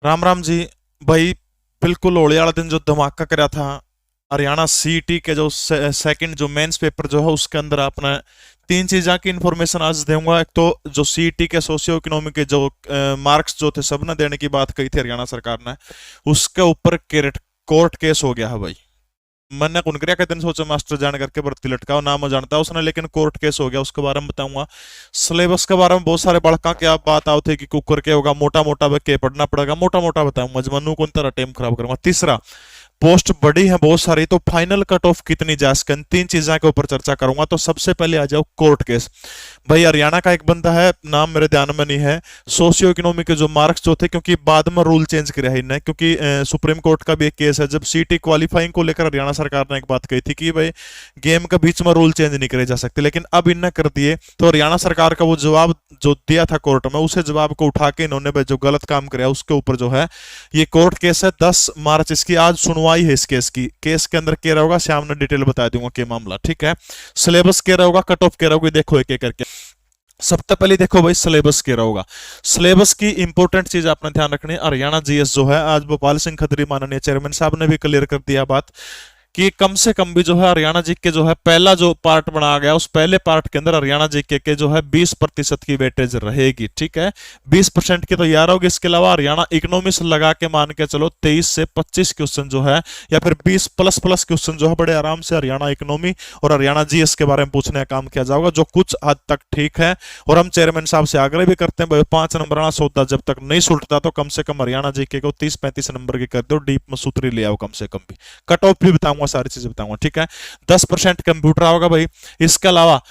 राम राम जी। भाई बिल्कुल होली वाला दिन जो धमाका करा था हरियाणा सीईटी के जो सेकंड जो मेंस पेपर जो है उसके अंदर आपने तीन चीज़ों की इंफॉर्मेशन आज दूंगा। एक तो जो सीईटी के सोशियो इकोनॉमिक के जो मार्क्स जो थे सब ने देने की बात कही थी हरियाणा सरकार ने, उसके ऊपर कोर्ट केस हो गया है भाई। मैंने कुनकरिया के दिन सोचा मास्टर जान करके भर्ती लटकाओ, नाम जानता है उसने, लेकिन कोर्ट केस हो गया। उसके बारे में बताऊंगा। सिलेबस के बारे में बहुत सारे बड़का क्या बात आते थे कि कुकर के होगा, मोटा मोटा के पढ़ना पड़ेगा, मोटा मोटा बताऊंगा। मजमनू कौन तरह टाइम खराब करूंगा। तीसरा, पोस्ट बड़ी है बहुत सारी, तो फाइनल कट ऑफ कितनी जा सके, तीन चीजों के ऊपर चर्चा करूंगा। तो सबसे पहले आ जाओ कोर्ट केस। भाई हरियाणा का एक बंदा है, नाम मेरे ध्यान में नहीं है, सोशियो इकोनॉमिक के जो मार्क्स जो थे, क्योंकि बाद में रूल चेंज किया है इन्हें, क्योंकि सुप्रीम कोर्ट का भी एक केस है। जब सीटी क्वालिफाइंग को लेकर हरियाणा सरकार ने एक बात कही थी कि भाई गेम के बीच में रूल चेंज नहीं करे जा सकते, लेकिन अब इन्हें कर दिए। तो हरियाणा सरकार का वो जवाब जो दिया था कोर्ट में, उसे जवाब को उठा के इन्होंने जो गलत काम किया उसके ऊपर जो है ये कोर्ट केस है। 10 मार्च इसकी आज सुनवाई है इस केस की। केस के अंदर क्या होगा श्याम ने डिटेल बता दूंगा के मामला, ठीक है। सिलेबस क्या होगा, कट ऑफ क्या होगा, देखो एक एक करके। सबसे पहले देखो भाई सिलेबस क्या होगा। सिलेबस की इंपॉर्टेंट चीज आपने ध्यान रखनी है। हरियाणा जीएस जो है, आज भोपाल सिंह खत्री माननीय चेयरमैन साहब ने भी क्लियर कर दिया बात कि कम से कम भी जो है हरियाणा जीके जो है पहला जो पार्ट बनाया गया, उस पहले पार्ट के अंदर हरियाणा जीके के जो है 20% की वेटेज रहेगी, ठीक है। 20% की तैयार होगी। इसके अलावा हरियाणा इकोनॉमिक्स लगा के मान के चलो 23 से 25 क्वेश्चन जो है, या फिर 20 प्लस क्वेश्चन जो है बड़े आराम से हरियाणा इकोनॉमी और हरियाणा जीएस के बारे में पूछने का काम किया जाएगा, जो कुछ हद तक ठीक है। और हम चेयरमैन साहब से आग्रह भी करते हैं भाई 5 नंबर वाला सौदा जब तक नहीं सुलटता तो कम से कम हरियाणा जीके को 30-35 नंबर की कर दो, डीप में सूत्री ले आओ कम से कम भी। कट ऑफ भी बताऊंगा, सारी चीजें बताऊंगा, ठीक है। 10% कंप्यूटर होगा भाई। इसके अलावा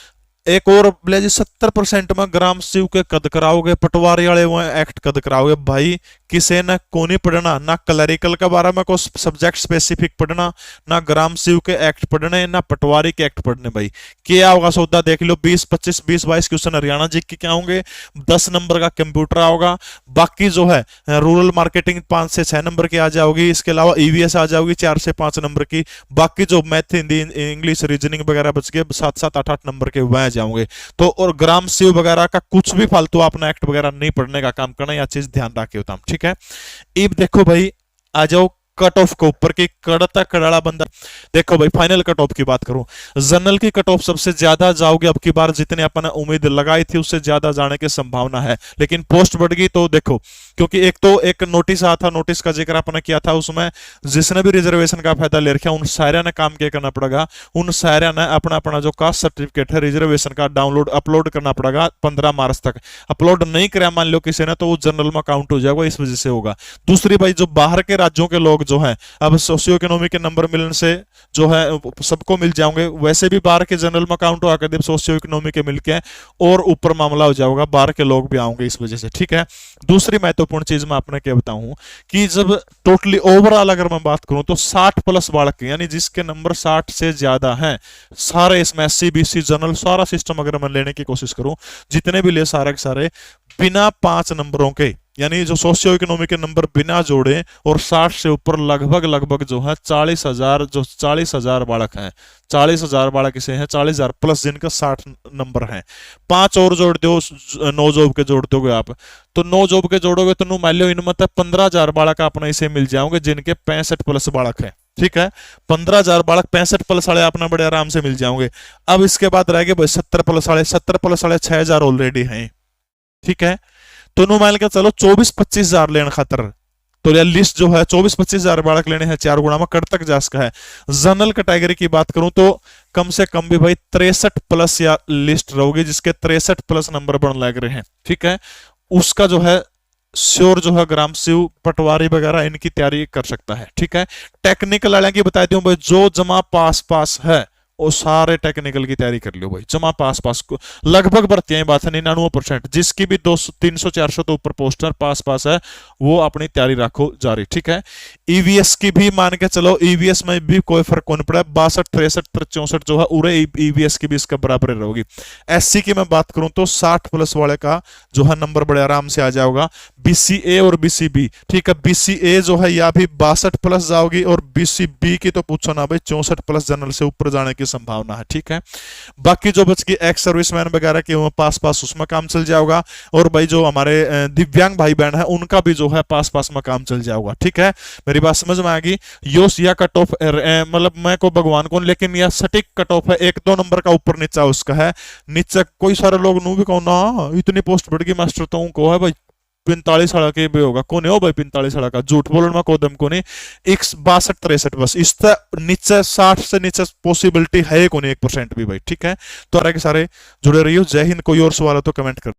एक और बोले जी 70% में ग्राम शिव के कद कराओगे, पटवारी वाले वो एक्ट कद कराओगे। भाई किसी ने को नहीं पढ़ना, ना क्लरिकल के बारे में कोई सब्जेक्ट स्पेसिफिक पढ़ना, ना ग्राम शिव के एक्ट पढ़ने, ना पटवारी के एक्ट पढ़ने। भाई क्या होगा सौदा देख लो, 20-22 क्वेश्चन हरियाणा जी के क्या होंगे, 10 नंबर का कंप्यूटर आओगा। बाकी जो है रूरल मार्केटिंग 5 से 6 नंबर की आ जाओगी। इसके अलावा ईवीएस आ जाओगी 4 से 5 नंबर की। बाकी जो मैथ, हिंदी, इंग्लिश, रीजनिंग वगैरह बच गए 7-7, 8-8 नंबर के वह जाओगे। तो और ग्राम शिव वगैरह का कुछ भी फालतू अपना एक्ट वगैरह नहीं पढ़ने का काम करना, यह चीज ध्यान रखे होता, ठीक है। अब देखो भाई आ जाओ कट ऑफ के ऊपर की कड़ता कड़ाड़ा बंदा। देखो भाई फाइनल कट ऑफ की बात करूं, जनरल की कट ऑफ सबसे ज्यादा जाओगे अब की बार, जितने अपन उम्मीद लगाई थी उससे ज्यादा जाने की संभावना है, लेकिन पोस्ट बढ़ गई। तो देखो क्योंकि एक तो एक नोटिस आया था, नोटिस का जिक्र अपन किया था, उसमें जिसने भी रिजर्वेशन का फायदा ले रखा उन सारे ने काम क्या करना पड़ेगा, उन सारे ने अपना अपना जो कास्ट सर्टिफिकेट है रिजर्वेशन का डाउनलोड अपलोड करना पड़ेगा 15 मार्च तक। अपलोड नहीं कराया मान लो किसी ने, तो वो जनरल में काउंट हो जाएगा, इस वजह से होगा। दूसरी भाई जो बाहर के राज्यों के लोग जो है, अब सोशियो इकोनॉमिक के नंबर मिलने से जो है सबको मिल जाओगे, वैसे भी बाहर के जनरल में काउंट होगा कर सोशियो इकोनॉमिक के मिलके और ऊपर मामला हो जाएगा, बाहर के लोग भी आएंगे इस वजह से, ठीक है। दूसरी महत्वपूर्ण चीज मैं आपने क्या बताऊं कि जब टोटली ओवरऑल अगर मैं बात करूं तो 60+ बालक यानी जिसके नंबर 60 से ज्यादा हैं, सारे इसमें एससी बीसी जनरल सारा सिस्टम अगर मैं लेने की कोशिश करूं, जितने भी ले सारे के सारे बिना 5 नंबरों के, यानी जो सोशियो इकोनॉमिक के नंबर बिना जोड़े और 60 से ऊपर लगभग जो है 40,000 जो 40,000 बालक हैं, 40,000 बालक इसे हैं 40,000 प्लस जिनका 60 नंबर हैं। 5 और जोड़ दो, 9 जॉब के जोड़ दोगे आप, तो 9 जॉब के जोड़ोगे तो मान लो इनमें 15,000 बालक अपने इसे मिल जाओगे जिनके 65+ बालक हैं, ठीक है। 15,000 बालक 65+ वाले अपना बड़े आराम से मिल जाओगे। अब इसके बाद रह गए भाई 70+ वाले, 70+ वाले 6,000 ऑलरेडी हैं, ठीक है। तो नो मान के चलो 24-25,000 लेने खातर, तो यह लिस्ट जो है 24-25,000 बालक लेने हैं 4 गुणा में, कट तक जा सका है। जनरल कैटेगरी की बात करूं तो कम से कम भी भाई 63+ या लिस्ट रहोगी जिसके 63+ नंबर बन लग रहे हैं, ठीक है। उसका जो है श्योर जो है ग्राम शिव पटवारी वगैरह इनकी तैयारी कर सकता है, ठीक है। टेक्निकल वाले की बता दूं भाई, जो जमा पास है वो सारे टेक्निकल की तैयारी कर लो भाई, जमा पास को लगभग भर्तियां ही बात है 99%, जिसकी भी 200 300 400 तो ऊपर पोस्टर पास है वो अपनी तैयारी रखो जारी, ठीक है। ईवीएस की भी मान के चलो, ईवीएस में भी कोई फर्क नहीं पड़ा, 62 63 64 जो है उरे ईवीएस की भी इसका बराबर रहोगी। एससी की मैं बात करूं तो 60+ वाले का जो है नंबर बड़े आराम से आ जाएगा। बीसीए और बीसीबी, ठीक है। बीसीए जो है या भी 62+ जाओगी और बीसीबी की तो पूछो ना भाई 64+ जनरल से ऊपर जाने की की संभावना है, ठीक है। बाकी जो बच की एक्स सर्विसमैन वगैरह के पास पास उसमें काम चल जाएगा, और भाई जो हमारे दिव्यांग भाई बहन है उनका भी जो है पास पास में काम चल जाएगा, ठीक है। मेरी बात समझ में आ गई। योस या कट ऑफ मतलब मैं को भगवान को, लेकिन यह सटीक कट ऑफ है, 1-2 नंबर का ऊपर नीचा उसका है। नीचे कोई सारे लोग नू भी कहो ना इतनी पोस्ट बढ़ गई मास्टर, तो उनको है भाई 45 साल के भी होगा, कौन हो भाई 45 साल का, झूठ बोलने में कोदम को नहीं। 62-63 बस, इस नीचे 60 से नीचे पॉसिबिलिटी है को नहीं 1% भी भाई, ठीक है। तो सारे जुड़े रहियो। जय हिंद। कोई और सवाल हो तो कमेंट कर।